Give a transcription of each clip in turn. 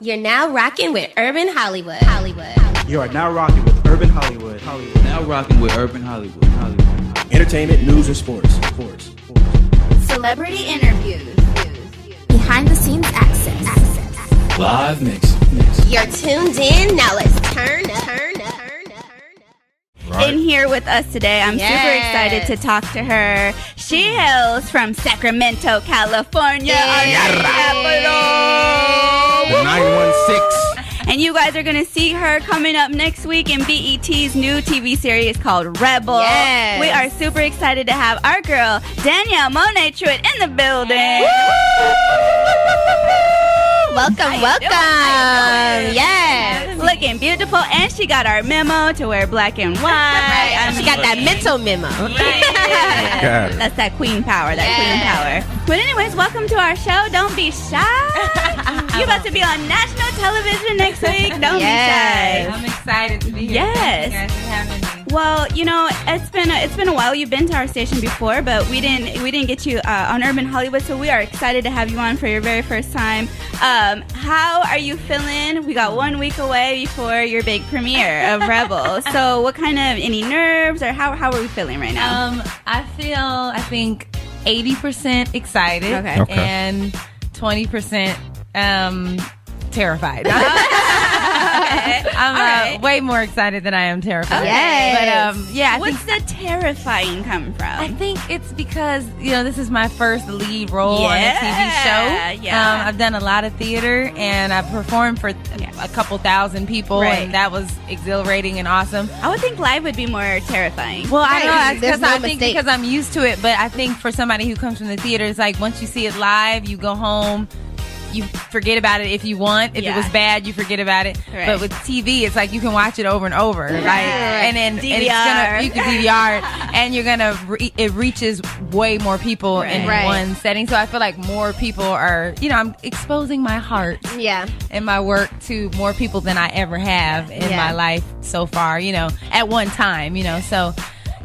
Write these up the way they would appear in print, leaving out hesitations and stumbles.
You're now rocking with Urban Hollywood. You are now rocking with Urban Hollywood. Now rocking with Urban Hollywood. Entertainment, news, and sports. Celebrity interviews. Behind the scenes access. Live mix. You're tuned in. Now let's turn up. Right. In here with us today. I'm super excited to talk to her. She hails from Sacramento, California. The 916. And you guys are going to see her coming up next week in BET's new TV series called Rebel. Yes. We are super excited to have our girl, Danielle Monet Truitt, in the building. Welcome. Yes. Looking beautiful. And she got our memo to wear black and white. She got that mental memo. Yeah. That's that queen power. Queen power. But anyways, welcome to our show. Don't be shy. You're about to be on national television next week. Don't be shy. I'm excited to be here. Yes. Thank you guys for having me. Well, you know, it's been a while. You've been to our station before, but we didn't get you on Urban Hollywood, so we are excited to have you on for your very first time. How are you feeling? We got 1 week away before your big premiere of Rebel. So, what kind of any nerves or how are we feeling right now? I think 80% excited and 20% terrified. I'm way more excited than I am terrified. Yes. But What's the terrifying come from? I think it's because, this is my first lead role on a TV show. Yeah. I've done a lot of theater, and I've performed for a couple thousand people, and that was exhilarating and awesome. I would think live would be more terrifying. Well, I know, There's because I'm used to it, but I think for somebody who comes from the theater, it's like once you see it live, you go home, you forget about it if you want. If it was bad, you forget about it. Right. But with TV, it's like you can watch it over and over, right? And then DVR. you can DVR it, and you're gonna it reaches way more people in one setting. So I feel like more people are, I'm exposing my heart, and my work to more people than I ever have in my life so far. At one time, so.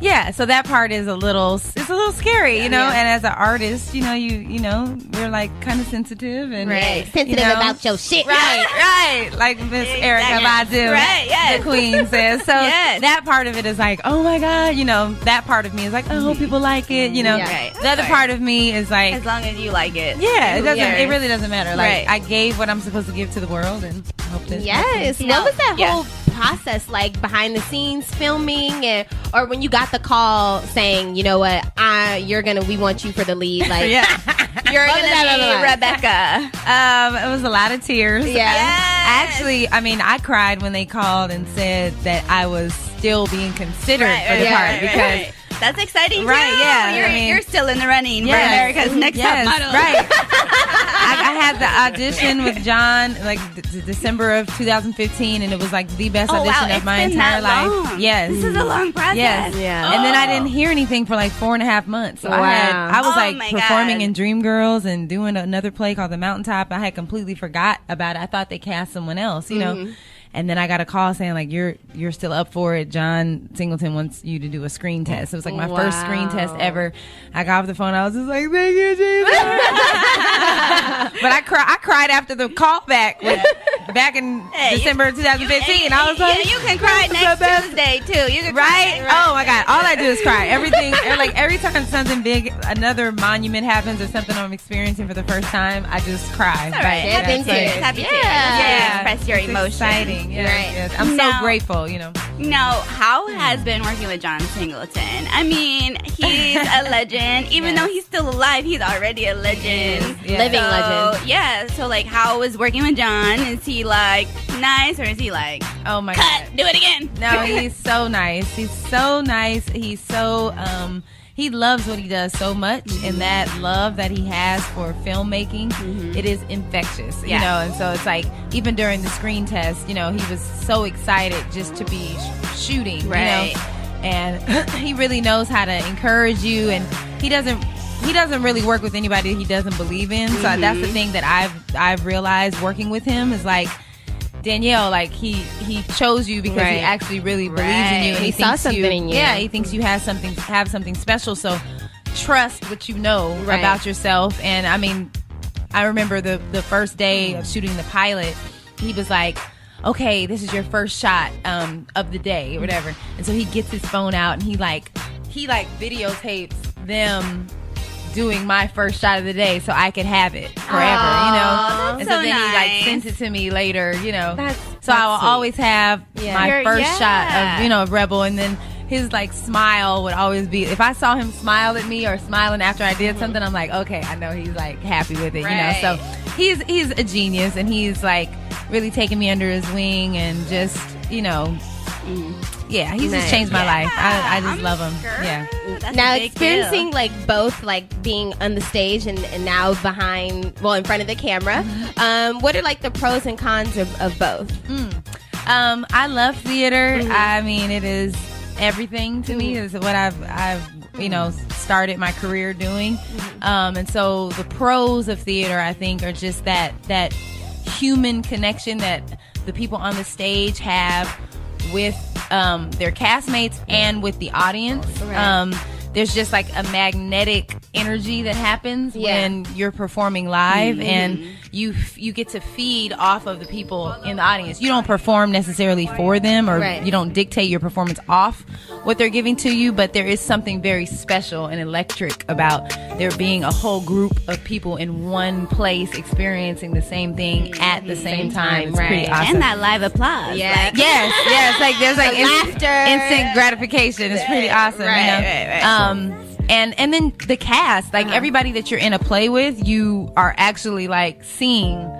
Yeah, so that part is a little scary, and as an artist, we're like kind of sensitive and sensitive about your shit. Right, like Miss Erica Badu, the Queen says. So that part of it is like, oh my God, that part of me is like, I hope people like it, The other part of me is like, as long as you like it. Yeah, it really doesn't matter. Like I gave what I'm supposed to give to the world, and I hope this. Yes. What was that whole process like behind the scenes filming, or when you got the call saying, you know what, we want you for the lead, like you're gonna be Rebecca. It was a lot of tears. Actually, I cried when they called and said that I was still being considered for the part because. That's exciting, too. Right, yeah. You're still in the running for America's Next Top Model. Right. I had the audition with John, like, December of 2015, and it was, like, the best audition of my entire life. Long. Yes. This is a long process. Yes. Yeah. And then I didn't hear anything for, like, 4.5 months. So I was performing in Dreamgirls and doing another play called The Mountaintop. I had completely forgot about it. I thought they cast someone else, you know. And then I got a call saying, like, you're still up for it. John Singleton wants you to do a screen test. It was like my first screen test ever. I got off the phone. I was just like, thank you, Jesus. But I cried after the call back in December 2015. I was like, you can cry next Tuesday too. You can cry. Oh my God. All I do is cry. Everything, like every time something big, another monument happens or something I'm experiencing for the first time, I just cry. All right. Happy tears. Express your emotions. Exciting. Yes. I'm so grateful, Now, how has been working with John Singleton? I mean, he's a legend. Even though he's still alive, he's already a legend. Living legend. Yeah. So, like, how was working with John? Is he, like, nice, or is he like, oh my God, do it again? No, he's so nice. He's so nice. He's so, he loves what he does so much, and that love that he has for filmmaking, it is infectious, you know. And so it's like, even during the screen test, he was so excited just to be shooting, you know. And he really knows how to encourage you, and he doesn't really work with anybody he doesn't believe in. So that's the thing that I've realized working with him is like, Danielle, like he chose you because he actually really believes in you, and he saw thinks something in you. Yeah, he thinks you have something special. So trust what you know about yourself. And I remember the first day of shooting the pilot. he was like, okay, this is your first shot of the day or whatever. And so he gets his phone out and he videotapes them doing my first shot of the day so I could have it forever, And so then he like sent it to me later, So I will always have my first shot of Rebel, and then his like smile would always be, if I saw him smile at me or smiling after I did something, I'm like, okay, I know he's like happy with it, So he's a genius, and he's like really taking me under his wing and just, he's just changed my life. I just love him. Yeah. Now experiencing like both like being on the stage and now in front of the camera, what are like the pros and cons of both? I love theater. I mean, it is everything to me. Is what I've started my career doing. And so the pros of theater, I think, are just that human connection that the people on the stage have with their castmates and with the audience. Right. There's just like a magnetic energy that happens when you're performing live, and you get to feed off of the people in the audience. You don't perform necessarily for them, or you don't dictate your performance off what they're giving to you, but there is something very special and electric about there being a whole group of people in one place experiencing the same thing at the same time. It's pretty awesome. And that live applause. Yes. Like there's like instant gratification. It's pretty awesome. Right. And then the cast, like everybody that you're in a play with, you are actually like seeing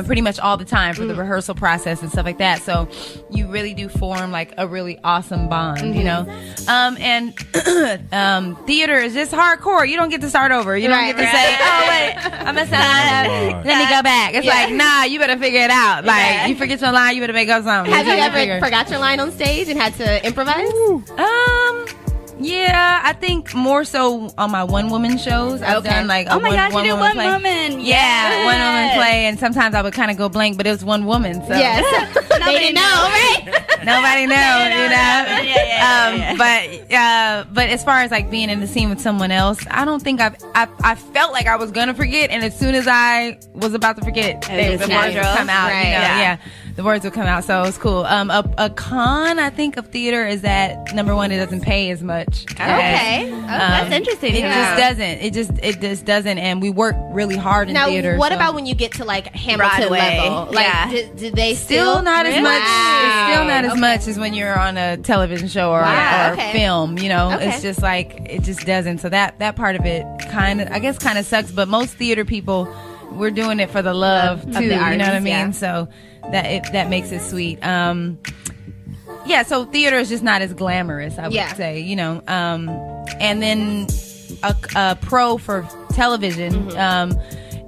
pretty much all the time for the rehearsal process and stuff like that. So you really do form like a really awesome bond, and theater is just hardcore. You don't get to start over. You don't get to say, oh wait, I messed up. Let me go back. It's like, nah, you better figure it out. Like you forget your line, you better make up something. Have you ever forgot your line on stage and had to improvise? Yeah, I think more so on my one-woman shows. I've done like you did one woman. Yeah, one woman play, and sometimes I would kind of go blank, but it was one woman. So nobody didn't know, right? Nobody knew, But as far as like being in the scene with someone else, I don't think I felt like I was gonna forget, and as soon as I was about to forget, the words would come out. The words would come out, so it was cool. A con, I think, of theater is that number one, it doesn't pay as much. That's interesting. It just doesn't, and we work really hard in theater. Now, what about when you get to like Hamilton level? Like, do they still not as much? It's still not as much as when you're on a television show or film. It's just like it just doesn't. So that part of it kind of sucks. But most theater people, we're doing it for the love too. You know what I mean? Yeah. So that makes it sweet. So theater is just not as glamorous, I would say, and then a pro for television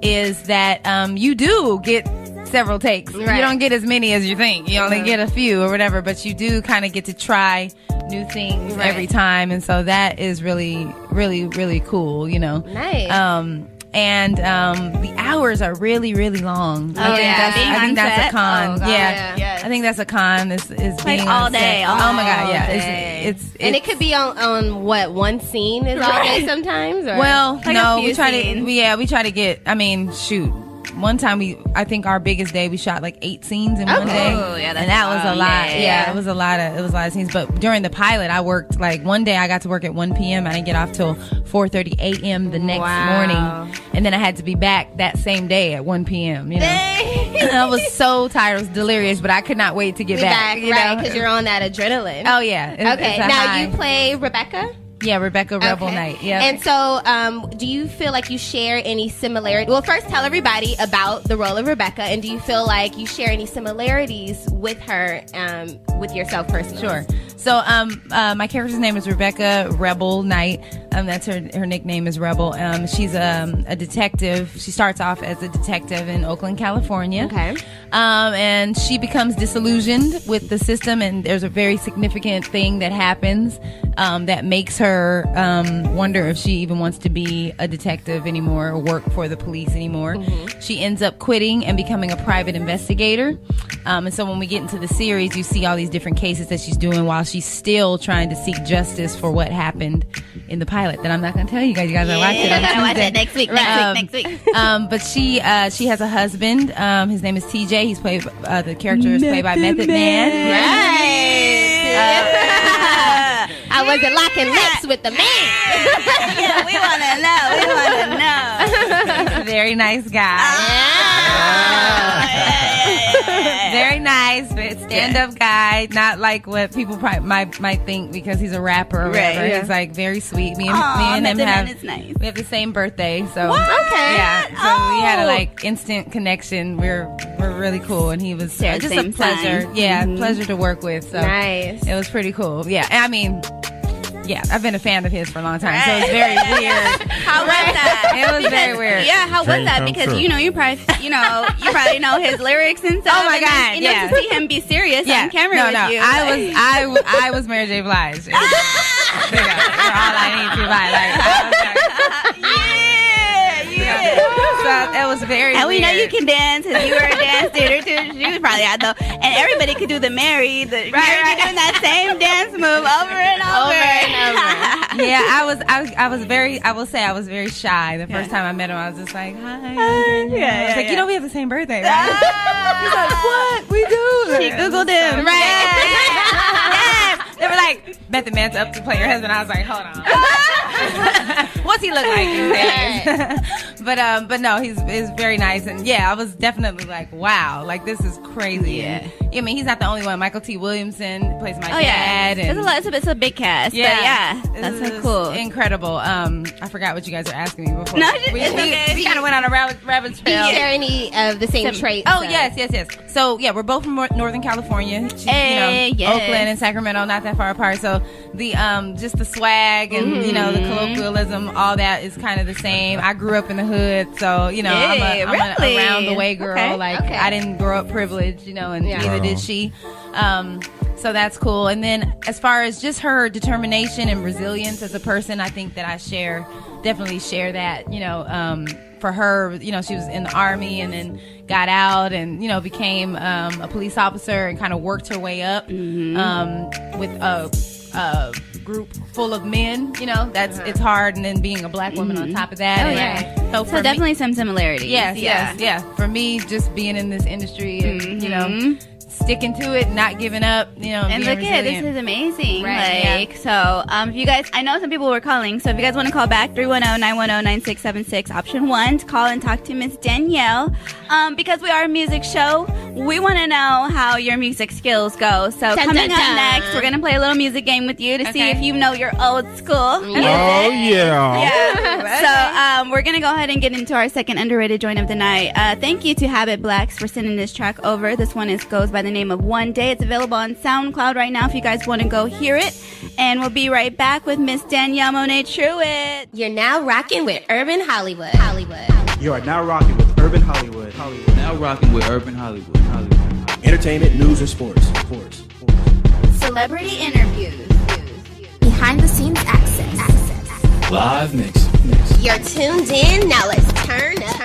is that you do get several takes. Right. You don't get as many as you think. You only get a few or whatever, but you do kind of get to try new things every time, and so that is really, really, really cool, Nice. And the hours are really, really long. I think that's a con. I think that's a con. Is being all day. Oh my god, yeah. It's and it could be on what, one scene is all day sometimes. Or? Well, like no, we try to get. I mean, shoot. One time I think our biggest day we shot like 8 scenes in one day. Yeah, and that was a lot. Yeah, it was a lot of scenes. But during the pilot, I worked like one day I got to work at 1 p.m. I didn't get off till 4:30 a.m. the next morning, and then I had to be back that same day at 1 p.m. I was so tired, I was delirious, but I could not wait to get back. Right, because you're on that adrenaline. Oh yeah. Okay, now you play Rebecca. Yeah, Rebecca Rebel Knight. Yeah. And so, do you feel like you share any similarity? Well, first, tell everybody about the role of Rebecca, and do you feel like you share any similarities with her, with yourself personally? Sure. So, my character's name is Rebecca Rebel Knight. That's her nickname is Rebel. She's a detective. She starts off as a detective in Oakland, California. Okay. And she becomes disillusioned with the system, and there's a very significant thing that happens that makes her wonder if she even wants to be a detective anymore or work for the police anymore. She ends up quitting and becoming a private investigator. And so when we get into the series, you see all these different cases that she's doing while she's still trying to seek justice for what happened in the pilot. That I'm not going to tell you guys. You guys are watching it. I'm gonna watch it next week. Next week. But she has a husband. His name is TJ. He's played the character is played by Method Man. Right. I wasn't locking lips with the man. Yeah, we want to know. He's a very nice guy. Very nice, stand-up guy. Not like what people probably might think because he's a rapper or whatever. Right, yeah. He's like very sweet. Me and him nice. we have the same birthday, so What? Okay. yeah. So we had a like instant connection. We're really cool, and he was Share just same a pleasure. time. Yeah, pleasure to work with. So Nice. it was pretty cool. Yeah, and I mean. Yeah, I've been a fan of his for a long time, so it's very weird. How was that? It was very weird. Yeah, how was Dream that? come Because true. you probably know his lyrics and stuff. Oh my and then, God, yeah. to see him be serious on camera with you. I was Mary J. Blige. You're all I need to buy. Like, I was like, so it was very. And we know weird. you can dance, and you were a dance theater too. She was probably out though, and everybody could do the Mary. Mary doing that same dance move over and over. Yeah, I was very. I will say I was very shy the first time I met him. I was just like, hi. Yeah, I was like, yeah. you know, we have the same birthday, right? He's like, what? We do. She Googled him. Right. Yes. They were like, Method Man's up to play your husband. I was like, hold on. What's he look like these days? But no, he's very nice. And yeah, I was definitely like, wow, like this is crazy. Yeah. And, I mean, he's not the only one. Michael T. Williamson plays my Oh dad. yeah, And it's a big cast. Yeah, but yeah, that's so cool. Incredible. I forgot what you guys were asking me before. No, it's okay. We kind of went on a rabbit Do trail. you share any of the same traits? Oh, yes. So, yeah, we're both from Northern California. Hey, yes. Oakland and Sacramento, not that far apart. So, the just the swag and, the colloquialism, all that is kind of the same. I grew up in the hood, so, I'm an really? around-the-way girl. Okay. I didn't grow up privileged, and neither did she. So that's cool. And then as far as just her determination and resilience as a person, I think that I definitely share that, for her, she was in the Army and then got out and, became a police officer and kind of worked her way up with a group full of men, it's hard. And then being a black woman on top of that. Oh, And, yeah. So, So definitely some similarities. Yes. For me, just being in this industry and, sticking to it, not giving up, And being look at this resilient. is amazing. Right, So if you guys, I know some people were calling, so if you guys want to call back, 310-910-9676, option 1 to call and talk to Miss Danielle. Because we are a music show, we want to know how your music skills go. So Dun, coming dun, up dun. next, we're going to play a little music game with you to see Okay. if you know your old school music. Oh, yeah. Yeah. So we're going to go ahead and get into our second underrated joint of the night. Thank you to Habit Blacks for sending this track over. This one goes by the name of One Day. It's available on SoundCloud right now if you guys want to go hear it. And we'll be right back with Miss Danielle Monet Truitt. You're now rocking with Urban Hollywood. You are now rocking with Urban Hollywood. Now rocking with Urban Hollywood. Entertainment, news, and sports. Celebrity interviews. Behind the scenes access. Live mix. You're tuned in. Now let's turn up.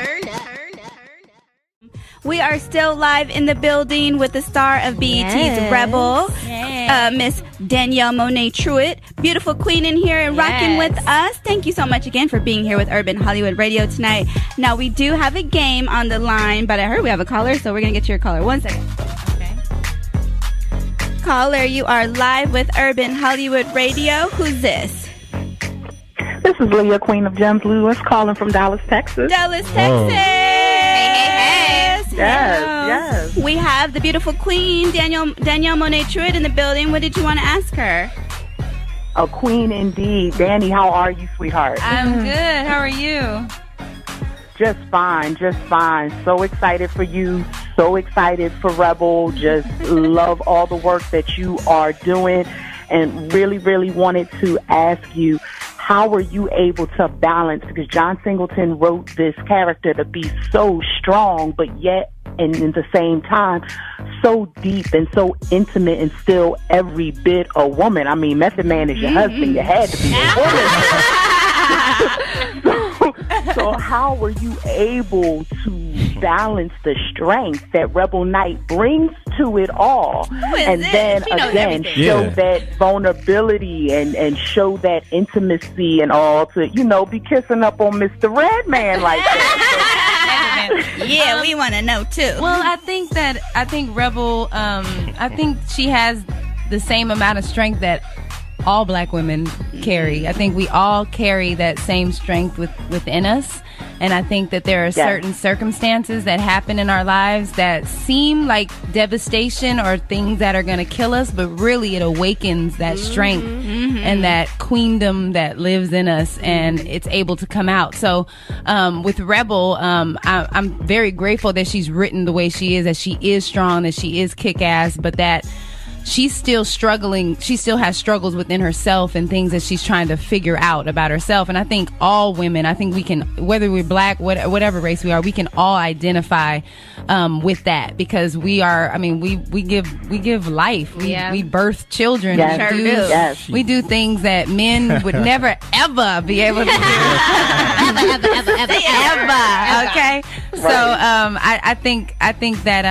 We are still live in the building with the star of BET's Rebel, Miss Danielle Monet Truitt. Beautiful queen in here and rocking with us. Thank you so much again for being here with Urban Hollywood Radio tonight. Now, we do have a game on the line, but I heard we have a caller, so we're going to get your caller. 1 second. Okay. Caller, you are live with Urban Hollywood Radio. Who's this? This is Leah, Queen of Gems Lewis, calling from Dallas, Texas. Dallas, Texas. Hey. Yes. We have the beautiful queen, Danielle Monet Truitt, in the building. What did you want to ask her? A queen indeed. Danny, how are you, sweetheart? I'm good. How are you? Just fine. So excited for you. So excited for Rebel. Just love all the work that you are doing. And really, really wanted to ask you, how were you able to balance? Because John Singleton wrote this character to be so strong, but yet, and in the same time, so deep and so intimate and still every bit a woman. I mean, Method Man is your husband. You had to be a woman. So how were you able to balance the strength that Rebel Knight brings into it all. And then again, show that vulnerability and show that intimacy and all to, be kissing up on Mr. Redman like that. Yeah, we want to know too. Well, I think Rebel, I think she has the same amount of strength that all black women carry. I think we all carry that same strength within us. And I think that there are certain circumstances that happen in our lives that seem like devastation or things that are going to kill us, but really it awakens that strength and that queendom that lives in us, and it's able to come out. So with Rebel, I'm very grateful that she's written the way she is, that she is strong, that she is kick-ass, but that she's still struggling. She still has struggles within herself and things that she's trying to figure out about herself. And I think all women, I think we can, whether we're black, whatever race we are, we can all identify with that, because we are, I mean, we give life. We birth children. Yes. We do things that men would never ever be able to do. ever. Okay. So I think that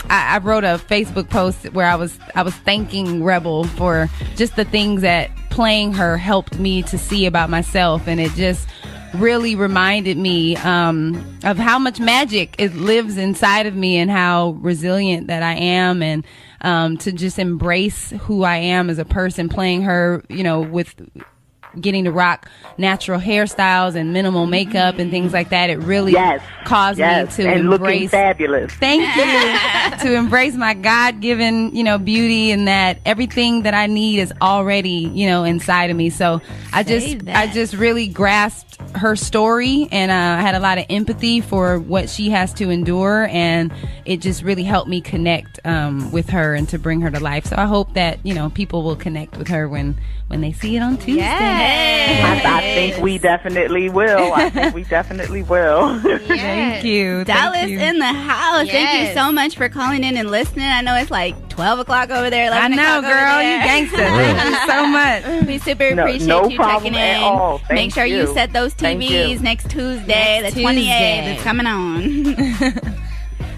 I wrote a Facebook post where I was thanking Rebel for just the things that playing her helped me to see about myself, and it just really reminded me of how much magic it lives inside of me and how resilient that I am, and to just embrace who I am as a person. Playing her, with getting to rock natural hairstyles and minimal makeup and things like that, it really caused me to and embrace. Looking fabulous. Thank you. To embrace my God-given, beauty, and that everything that I need is already, inside of me. So I just really grasped her story, and I had a lot of empathy for what she has to endure, and it just really helped me connect with her and to bring her to life. So I hope that people will connect with her when they see it on Tuesday. I think we definitely will. Thank you. Dallas in the house. Thank you so much for calling in and listening. I know it's like 12 o'clock over there. I know, girl. You gangster. Thank you so much. We super appreciate you checking in. Make sure you set those TVs next Tuesday, the 28th. It's coming on.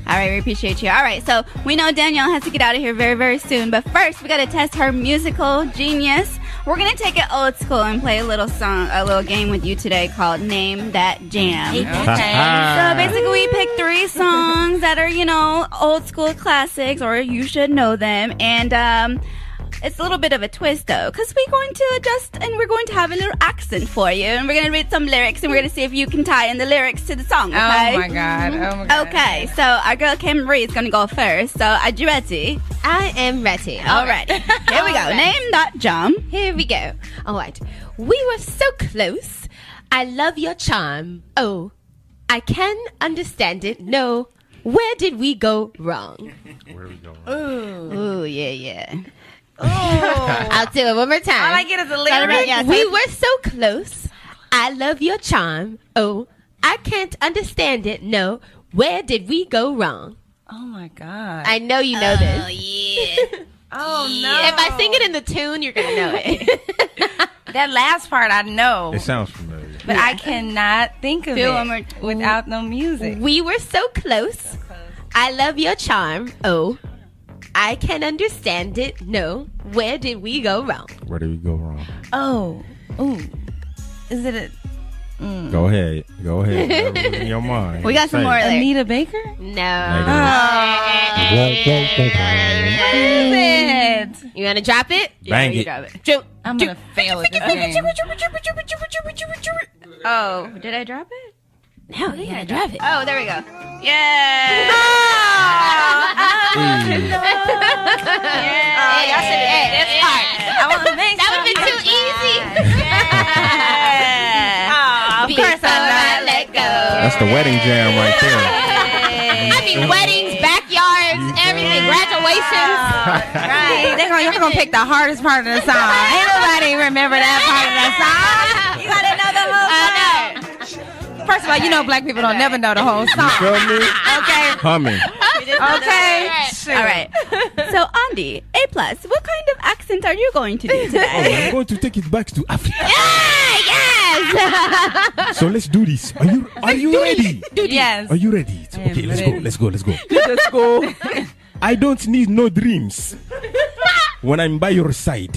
All right, we appreciate you. All right, so we know Danielle has to get out of here very, very soon. But first, we got to test her musical genius. We're going to take it old school and play a little game with you today called Name That Jam. So basically, we pick 3 songs that are, old school classics, or you should know them. And it's a little bit of a twist, though, because we're going to adjust and we're going to have a little accent for you. And we're going to read some lyrics, and we're going to see if you can tie in the lyrics to the song, okay? Oh, my God. Okay, so our girl Kim Marie is going to go first. So, are you ready? I am ready. All right. Here we go. Name that jam. Here we go. All right. We were so close. I love your charm. Oh, I can understand it. No, where did we go wrong? Where are we going? Ooh, yeah. I'll do it one more time. All I get is a lyric. We were so close. I love your charm. Oh, I can't understand it. No, where did we go wrong? Oh, my God. I know you know this. Oh, yeah. Oh, no. If I sing it in the tune, you're going to know it. That last part I know. It sounds familiar. But I cannot think of it without no music. We were so close. I love your charm. Oh, I can understand it. No, where did we go wrong? Where did we go wrong? Oh, ooh. Is it a... Go ahead. Whatever's in your mind. We got some more lyrics. Anita Baker? No. What is it? You want to drop it? Bang it. Drop it. I'm going to fail at this game. Oh, did I drop it? No, you got to drop it. Oh, there we go. Yeah. Y'all should have did this part. I want to make That would have been too easy. Of course I know. Let go. That's the wedding jam right there. I mean, weddings, backyards, everything, graduations. Right. You're going to pick the hardest part of the song. Ain't nobody remember that part of the song. You got to know the whole song. First of all, black people don't never know the whole song. You feel me? Okay. Humming. Okay. All right. So, Andy, A+, what kind of accent are you going to do today? I'm going to take it back to Africa. Yes. So let's do this. Are you ready? Yes. Are you ready? Okay, let's go. Let's go. I don't need no dreams. When I'm by your side,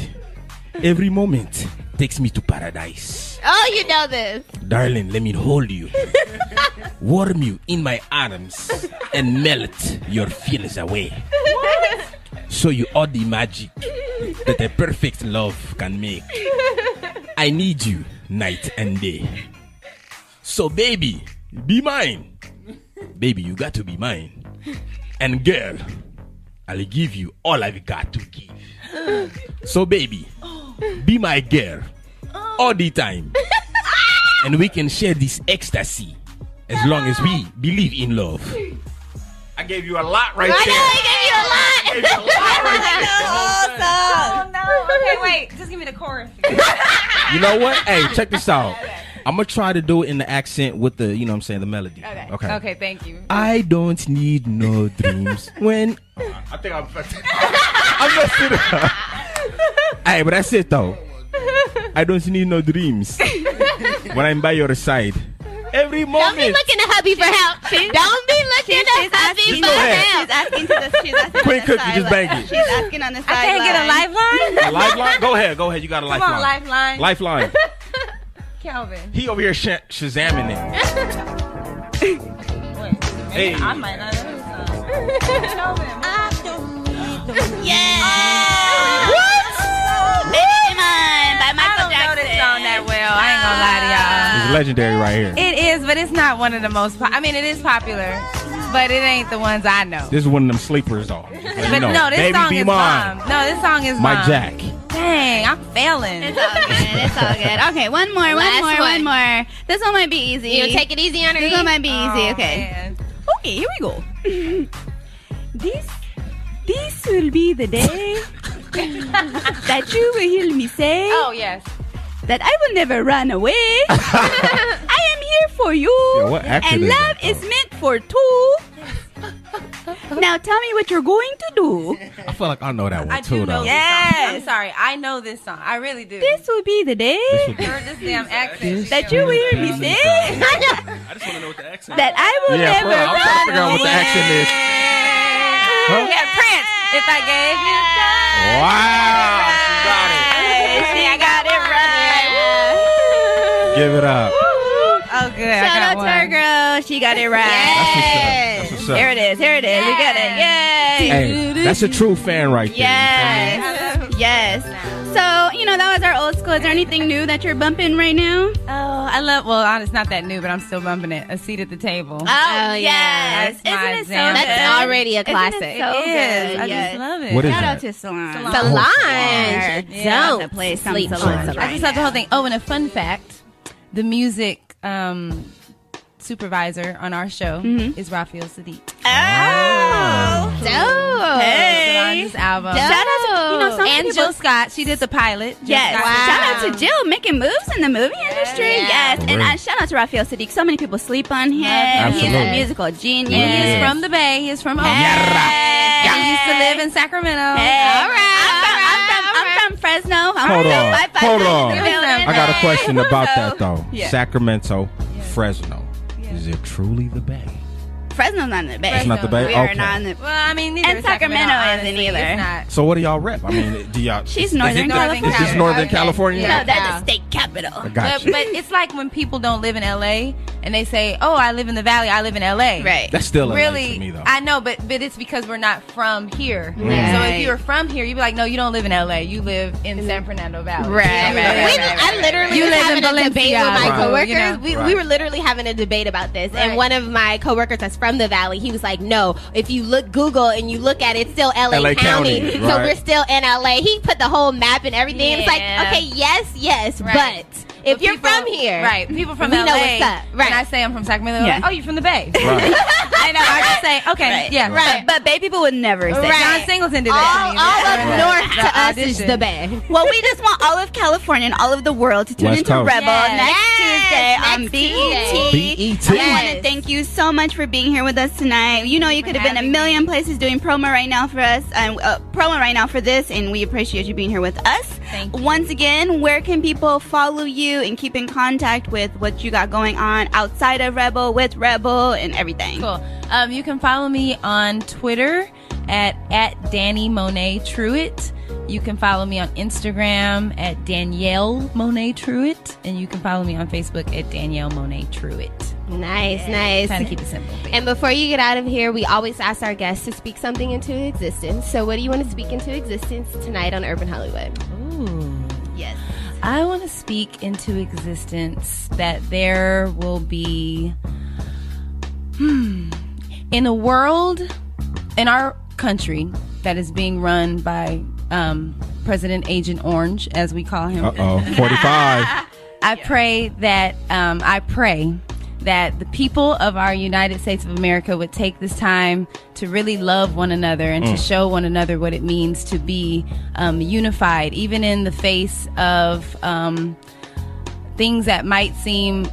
every moment takes me to paradise. Oh, you know this. Darling, let me hold you, warm you in my arms, and melt your feelings away. Show you all the magic that a perfect love can make. I need you night and day. So baby, be mine. Baby, you got to be mine. And girl, I'll give you all I've got to give. So baby, be my girl all the time. And we can share this ecstasy as long as we believe in love. I gave you a lot right there. I know, he gave you a lot. I gave you a lot right there. Oh no. Okay, wait. Just give me the chorus. You know what? Hey, check this out. I'm going to try to do it in the accent with the, you know what I'm saying, the melody. Okay, thank you. I don't need no dreams when... I think I'm messed it up. Hey, but that's it, though. I don't need no dreams when I'm by your side. Every moment. Don't be looking at hubby for help. Don't be looking at hubby for help. She's asking to the. She's asking Quick on the cookie, just bang it. She's asking on the side. I can't get a lifeline? A lifeline? Go ahead. You got a Come lifeline. on, lifeline. Lifeline. Calvin. He over here shazamming it. Wait, Hey. I might not know this song. Calvin. Yeah. What? Baby Come On by Michael I don't know Jackson. this song that well. I ain't gonna lie to y'all. It's legendary right here. It is, but it's not one of the most. I mean, it is popular, but it ain't the ones I know. This is one of them sleepers, though. But no, this Baby song be is mine. bomb. No, this song is Mike bomb. Jack. Dang, I'm failing. It's all good. It's all good. Okay, one more. Last one. This one might be easy. You take it easy on her. This one might be easy. Okay. Man. Okay, here we go. This will be the day that you will hear me say Oh yes. that I will never run away. I am here for you. Yeah, what actor And is love that, is though? meant for two. Now tell me what you're going to do. I feel like I know that one, I too, do know though. this Yes. song. I'm sorry, I know this song. I really do. This will be the day Heard this damn accent. that you will hear me say I just want to know what the accent that I will Yeah, for never real. I'm trying to run figure out what the away. accent is. Huh? Yeah, Prince. If I gave you time. Wow. She got it. She got it right. Give it up. Oh, good. I Shout got out to one. our girl. She got it right. That's what's up. Here it is. Here it is. We got it. Yay. Hey, that's a true fan right there. Yes. Yes. So, that was our old school. Is there anything new that you're bumping right now? Oh, I love. Well, it's not that new, but I'm still bumping it. A Seat at the Table. Oh, yes. yes. That's my Isn't it so jam. good? That's already a Isn't classic. it so It is. good? I Yes. just love it. What is Shout that? out to Solange. Solange. Yeah. Don't To play some sleep on Solange. Solange. I just love the whole thing. Oh, and a fun fact: the music supervisor on our show is Raphael Sadiq. Oh. Dope. Hey. Solange's album. Shout out to, some And people. Jill Scott. She did the pilot. Jill Yes. Scott. Wow. Shout out to Jill making moves in the movie industry. Yeah. Yes. For And real. shout out to Raphael Sadiq. So many people sleep on him. He's Absolutely. a musical genius. And he's Yeah. from the Bay. He's from Oakland. Hey. And he used to live in Sacramento. Hey. All right. I'm from Fresno. I'm Hold from on. 555 Hold in on. the building. I got a question about So, that, though. yeah. Sacramento, Fresno. Is it truly the Bay? Fresno's not in the Bay. It's not the Bay? We are Okay. not in the Well, I mean, neither And is Sacramento isn't honestly. either. It's not. So what do y'all rep? I mean, do y'all... She's is Northern it- California. Is this Northern California? No, Yeah. that's the state capital. I got you. But it's like when people don't live in LA and they say, "Oh, I live in the Valley. I live in LA." Right. That's still Really, LA to me, though. I know, but it's because we're not from here. Right. So if you were from here, you'd be like, "No, you don't live in LA. You live in San Fernando Valley." Right, You right, live- right, I literally You was live having in a debate with my Balenciaga. Right. coworkers. You know? We Right. were literally having a debate about this, Right. and one of my coworkers that's from the Valley, he was like, "No, if you look Google and you look at it, it's still LA County, so right. we're still in LA." He put the whole map and everything. And it's like, Yeah. okay, yes, Right. but if But you're people- from here, right? People from we LA. know what's up. Right. When I say I'm from Sacramento, they're Yeah. like, "Oh, you're from the Bay." Right. I know. I just say, "Okay, Right. yeah, Right. But Bay people would never say Right. that. John Singleton did that. to me. all That's up right. north The to us is audition. the Bay. Well, we just want all of California and all of the world to tune West into Coast. Rebel Yes. next Tuesday on Next BET. Tuesday. BET. I want Yes. to thank you so much for being here with us tonight. You know, you could have been a having million places doing promo right now for us, and promo right now for this, and we appreciate you being here with us. Thank you. Once again, where can people follow you and keep in contact with what you got going on outside of Rebel, with Rebel, and everything? Cool. You can follow me on Twitter at Danny Monet Truitt. You can follow me on Instagram at Danielle Monet Truitt, and you can follow me on Facebook at Danielle Monet Truitt. Nice. Trying to keep it simple. And before you get out of here, we always ask our guests to speak something into existence. So what do you want to speak into existence tonight on Urban Hollywood? Ooh. Yes. I want to speak into existence that there will be, in a world, in our country that is being run by President Agent Orange, as we call him. 45. I pray that the people of our United States of America would take this time to really love one another and to show one another what it means to be unified, even in the face of things that might seem,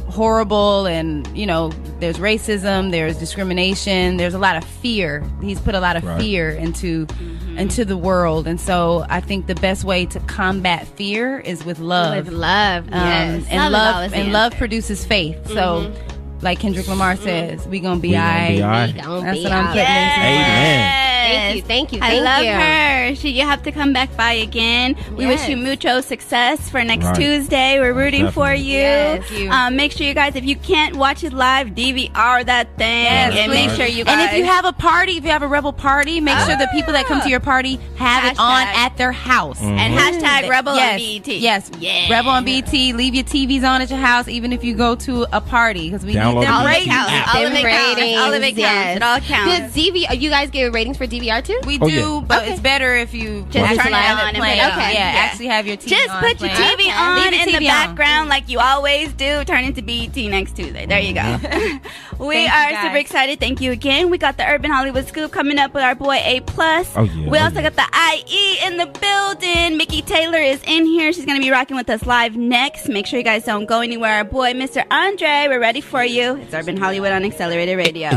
horrible, and, there's racism, there's discrimination, there's a lot of fear. He's put a lot of fear into the world. And so I think the best way to combat fear is with love. With love, yes. And love produces faith. So, like Kendrick Lamar says, we gonna be all right. That's what I'm putting into. Amen. Thank you. I love her. You have to come back by again. We wish you mucho success for next Tuesday. We're rooting for you. Yes. Make sure you guys, if you can't watch it live, DVR that thing. And make sure you guys. And if you have a party, if you have a Rebel party, make sure the people that come to your party have it on at their house. And hashtag Rebel on BET. Yes. Rebel on BET. Leave your TVs on at your house, even if you go to a party, because we need them ratings. All of it counts. It all counts. You guys give ratings for DVR too? We do, but it's better if you just turn it on and play. Okay. Actually have your TV just on. Just put your TV on in the background on. like you always do. Turn into BET next Tuesday. There you go. We are super excited. Thank you again. We got the Urban Hollywood Scoop coming up with our boy A+. We also got the IE in the building. Mickey Taylor is in here. She's going to be rocking with us live next. Make sure you guys don't go anywhere. Our boy, Mr. Andre, we're ready for you. It's Urban Hollywood on Accelerated Radio.